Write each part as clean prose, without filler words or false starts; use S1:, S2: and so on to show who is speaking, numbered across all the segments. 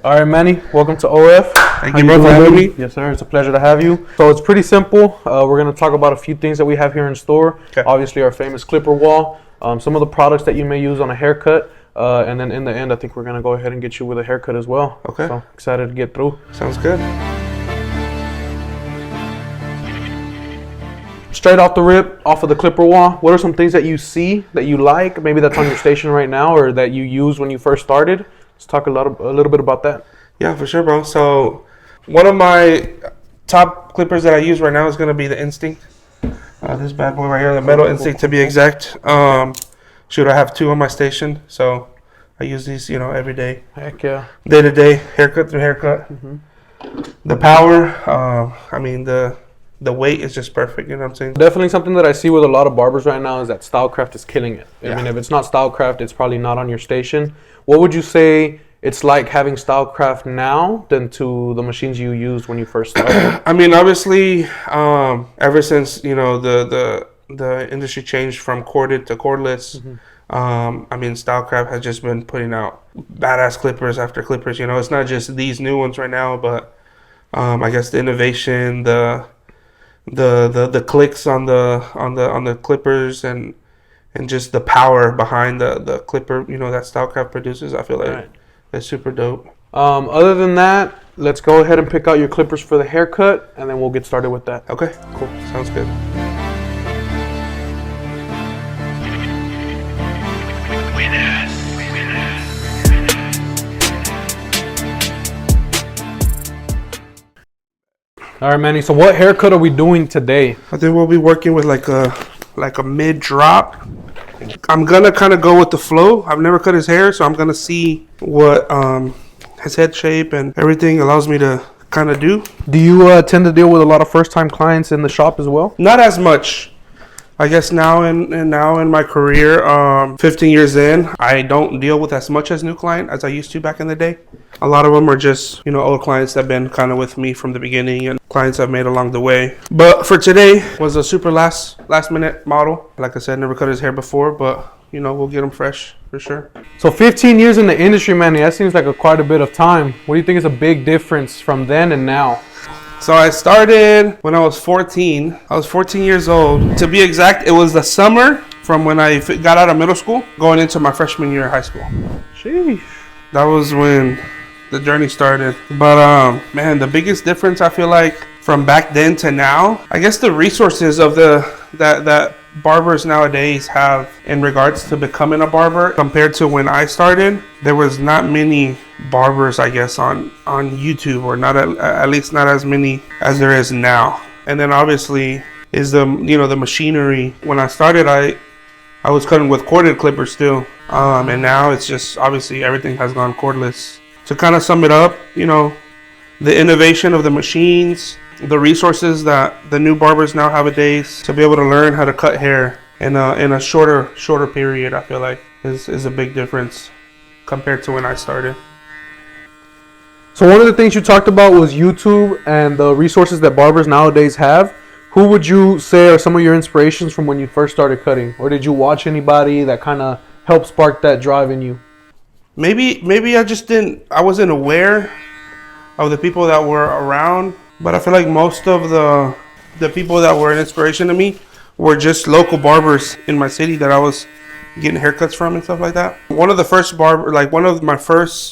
S1: All right, Manny, welcome to OF.
S2: Thank you, bro, for having me.
S1: Yes, sir. It's a pleasure to have you. So it's pretty simple. We're going to talk about a few things that we have here in store.
S2: Okay.
S1: Obviously, our famous clipper wall, some of the products that you may use on a haircut, and then in the end, I think we're going to go ahead and get you with a haircut as well.
S2: Okay.
S1: So excited to get through.
S2: Sounds good.
S1: Straight off the rip, off of the clipper wall, what are some things that you see that you like, maybe that's on your station right now or that you used when you first started? Let's talk a little bit about that.
S2: Yeah, for sure, bro. So one of my top clippers that I use right now is going to be the Instinct. This bad boy right here, the Metal Instinct to be exact. I have two on my station, so I use these, every day.
S1: Heck yeah.
S2: Day to day, haircut through haircut. Mm-hmm. The power, the weight is just perfect, you know what I'm saying?
S1: Definitely something that I see with a lot of barbers right now is that Stylecraft is killing it.
S2: Yeah.
S1: I mean, if it's not Stylecraft, it's probably not on your station. What would you say it's like having Stylecraft now than to the machines you used when you first started?
S2: I mean, obviously, ever since, the industry changed from corded to cordless, Stylecraft has just been putting out badass clippers after clippers. It's not just these new ones right now, but I guess the innovation, the clicks on the clippers and just the power behind the clipper, that Stylecraft produces, I feel like it's super dope.
S1: Other than that, let's go ahead and pick out your clippers for the haircut, and then we'll get started with that.
S2: Okay, cool. Sounds good.
S1: All right, Manny. So what haircut are we doing today?
S2: I think we'll be working with like a mid drop. I'm gonna kind of go with the flow. I've never cut his hair, so I'm gonna see what his head shape and everything allows me to kind of do.
S1: Do you tend to deal with a lot of first-time clients in the shop as well?
S2: Not as much. I guess now in my career, 15 years in, I don't deal with as much as new client as I used to back in the day. A lot of them are just, old clients that have been kind of with me from the beginning and clients I've made along the way. But for today was a super last minute model. Like I said, never cut his hair before, but we'll get him fresh for sure.
S1: So 15 years in the industry, Manny, that seems like quite a bit of time. What do you think is a big difference from then and now?
S2: So I started when I was 14. I was 14 years old. To be exact, it was the summer from when I got out of middle school going into my freshman year of high school.
S1: Sheesh.
S2: That was when the journey started. But man, the biggest difference I feel like from back then to now, I guess the resources of that barbers nowadays have in regards to becoming a barber compared to when I started. There was not many barbers, I guess, on YouTube, or not at least not as many as there is now. And then obviously is the machinery. When I started, I was cutting with corded clippers still, and now it's just obviously everything has gone cordless. To kind of sum it up, the innovation of the machines, the resources that the new barbers now nowadays to be able to learn how to cut hair in a shorter period, I feel like is a big difference compared to when I started.
S1: So one of the things you talked about was YouTube and the resources that barbers nowadays have. Who would you say are some of your inspirations from when you first started cutting? Or did you watch anybody that kind of helped spark that drive in you?
S2: Maybe I wasn't aware of the people that were around, but I feel like most of the people that were an inspiration to me were just local barbers in my city that I was getting haircuts from and stuff like that. One of my first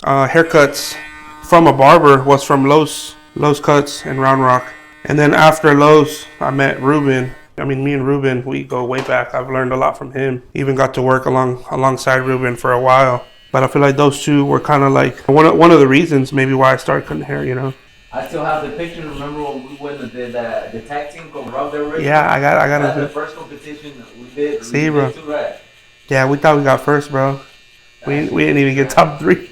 S2: haircuts from a barber was from Lowe's Cuts in Round Rock. And then after Lowe's, I met Ruben. Me and Ruben, we go way back. I've learned a lot from him. Even got to work alongside Ruben for a while. But I feel like those two were kind of like one of the reasons maybe why I started cutting hair,
S3: I still have the picture. Remember when we went and did the tag team called Rub Their Wrist?
S2: Yeah, I got
S3: That's the first competition we did.
S2: See, bro.
S3: Too, right?
S2: Yeah, we thought we got first, bro. We didn't even get top 3.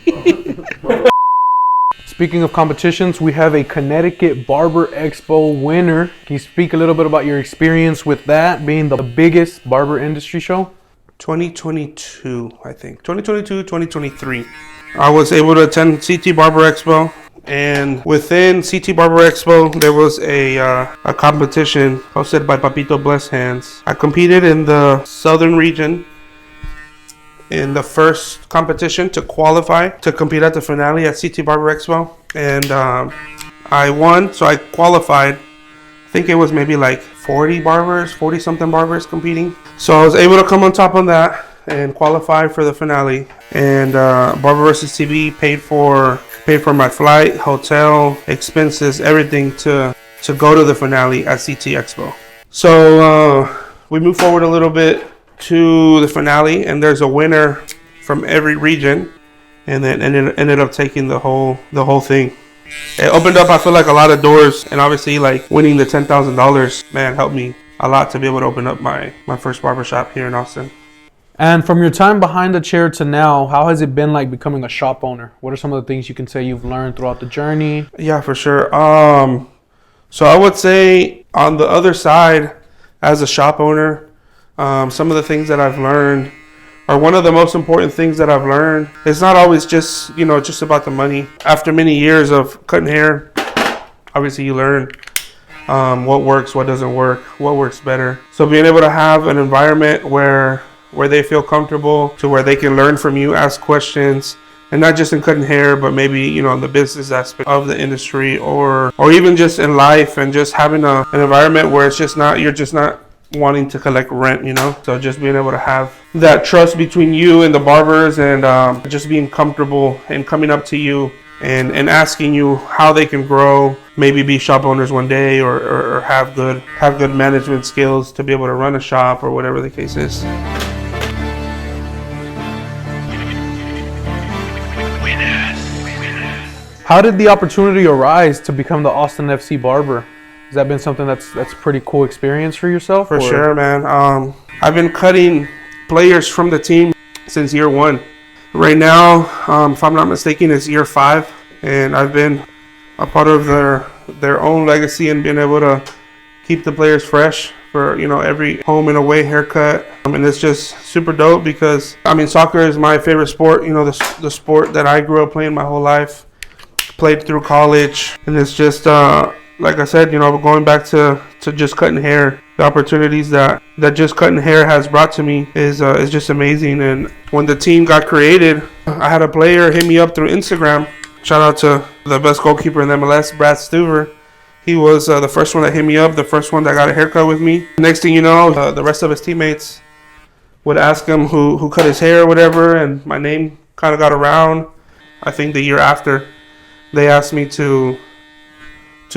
S1: Speaking of competitions, we have a Connecticut Barber Expo winner. Can you speak a little bit about your experience with that, being the biggest barber industry show?
S2: 2022, I think. 2022, 2023. I was able to attend CT Barber Expo. And within CT Barber Expo, there was a competition hosted by Papito Bless Hands. I competed in the southern region, in the first competition to qualify to compete at the finale at CT Barber Expo, and I won. So I qualified. I think it was maybe like 40 something barbers competing. So I was able to come on top on that and qualify for the finale. And Barber vs. TV paid for my flight, hotel, expenses, everything to go to the finale at CT Expo. So we moved forward a little bit to the finale, and there's a winner from every region, and then ended up taking the whole thing. It opened up, I feel like, a lot of doors, and obviously like winning the $10,000, man, helped me a lot to be able to open up my first barbershop here in Austin.
S1: And from your time behind the chair to now, how has it been like becoming a shop owner? What are some of the things you can say you've learned throughout the journey?
S2: Yeah, for sure. So I would say on the other side, as a shop owner, some of the things that I've learned, or one of the most important things that I've learned, it's not always just about the money. After many years of cutting hair, obviously you learn what works, what doesn't work, what works better. So being able to have an environment where they feel comfortable, to where they can learn from you, ask questions, and not just in cutting hair, but maybe in the business aspect of the industry, or even just in life, and just having an environment where you're just not wanting to collect rent, So just being able to have that trust between you and the barbers, and just being comfortable and coming up to you and asking you how they can grow, maybe be shop owners one day, or have good management skills to be able to run a shop, or whatever the case is.
S1: How did the opportunity arise to become the Austin FC barber? Has that been something that's a pretty cool experience for yourself?
S2: For sure, man. I've been cutting players from the team since year 1. Right now, if I'm not mistaken, it's year 5, and I've been a part of their own legacy and being able to keep the players fresh for every home and away haircut. And it's just super dope because soccer is my favorite sport. The sport that I grew up playing my whole life, played through college, and it's just like I said, going back to just cutting hair, the opportunities that just cutting hair has brought to me is just amazing. And when the team got created, I had a player hit me up through Instagram. Shout out to the best goalkeeper in the MLS, Brad Stuver. He was the first one that hit me up, the first one that got a haircut with me. Next thing you know, the rest of his teammates would ask him who cut his hair or whatever, and my name kind of got around. I think the year after, they asked me to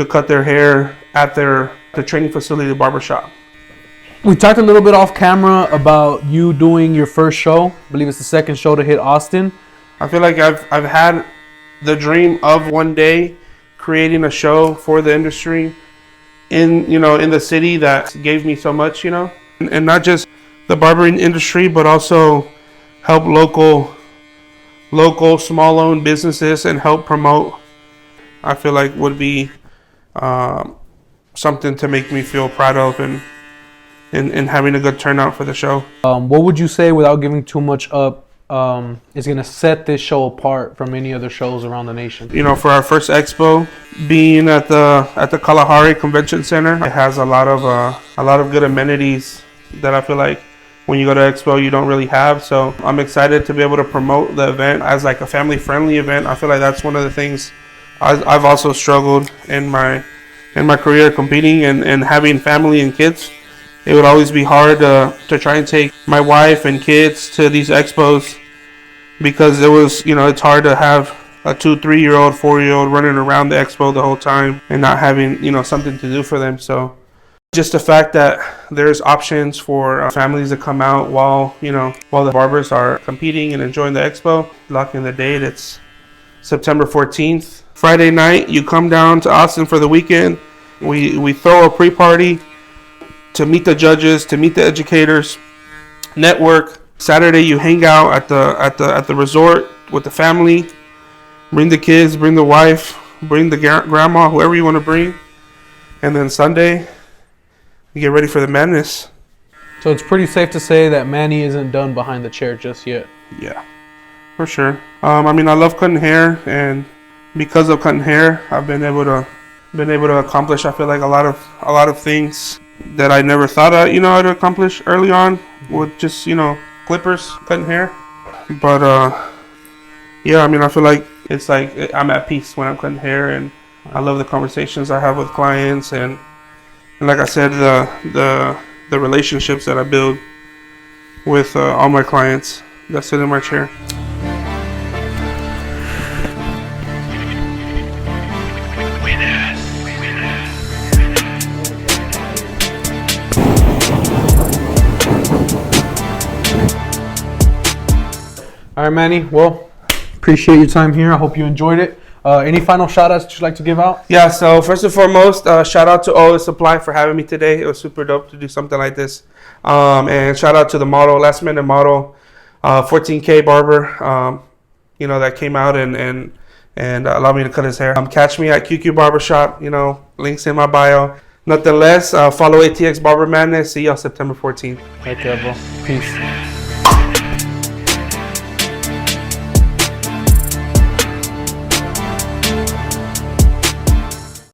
S2: cut their hair at the training facility, the barbershop.
S1: We talked a little bit off camera about you doing your first show. I believe it's the second show to hit Austin.
S2: I feel like I've had the dream of one day creating a show for the industry in the city that gave me so much, and not just the barbering industry, but also help local small owned businesses and help promote. I feel like would be something to make me feel proud of, and having a good turnout for the show.
S1: What would you say, without giving too much up, is going to set this show apart from any other shows around the nation?
S2: For our first expo, being at the Kalahari Convention Center, it has a lot of good amenities that I feel like when you go to expo you don't really have. So I'm excited to be able to promote the event as like a family friendly event. I feel like that's one of the things I've also struggled in my career, competing and having family and kids. It would always be hard to try and take my wife and kids to these expos, because it was, it's hard to have a 2, 3-year-old, 4-year-old running around the expo the whole time and not having, something to do for them. So just the fact that there's options for families to come out while the barbers are competing and enjoying the expo. Locking the date, it's September 14th. Friday night, you come down to Austin for the weekend. We throw a pre-party to meet the judges, to meet the educators, network. Saturday, you hang out at the resort with the family. Bring the kids, bring the wife, bring the grandma, whoever you want to bring. And then Sunday, you get ready for the madness.
S1: So it's pretty safe to say that Manny isn't done behind the chair just yet.
S2: Yeah, for sure. I love cutting hair, and because of cutting hair, I've been able to accomplish, I feel like, a lot of things that I never thought I'd accomplish early on with just clippers, cutting hair. But yeah, I mean, I feel like it's like I'm at peace when I'm cutting hair, and I love the conversations I have with clients, and like I said, the relationships that I build with all my clients that sit in my chair.
S1: All right, Manny. Well, appreciate your time here. I hope you enjoyed it. Any final shout outs that you'd like to give out?
S2: Yeah, so first and foremost, shout out to All Supply for having me today. It was super dope to do something like this. And shout out to the model, last minute model, 14K barber, you know, that came out and allowed me to cut his hair. Catch me at QQ Barbershop, you know, links in my bio. Nothing less, follow ATX Barber Madness. See y'all September 14th.
S1: Take care, bro. Peace.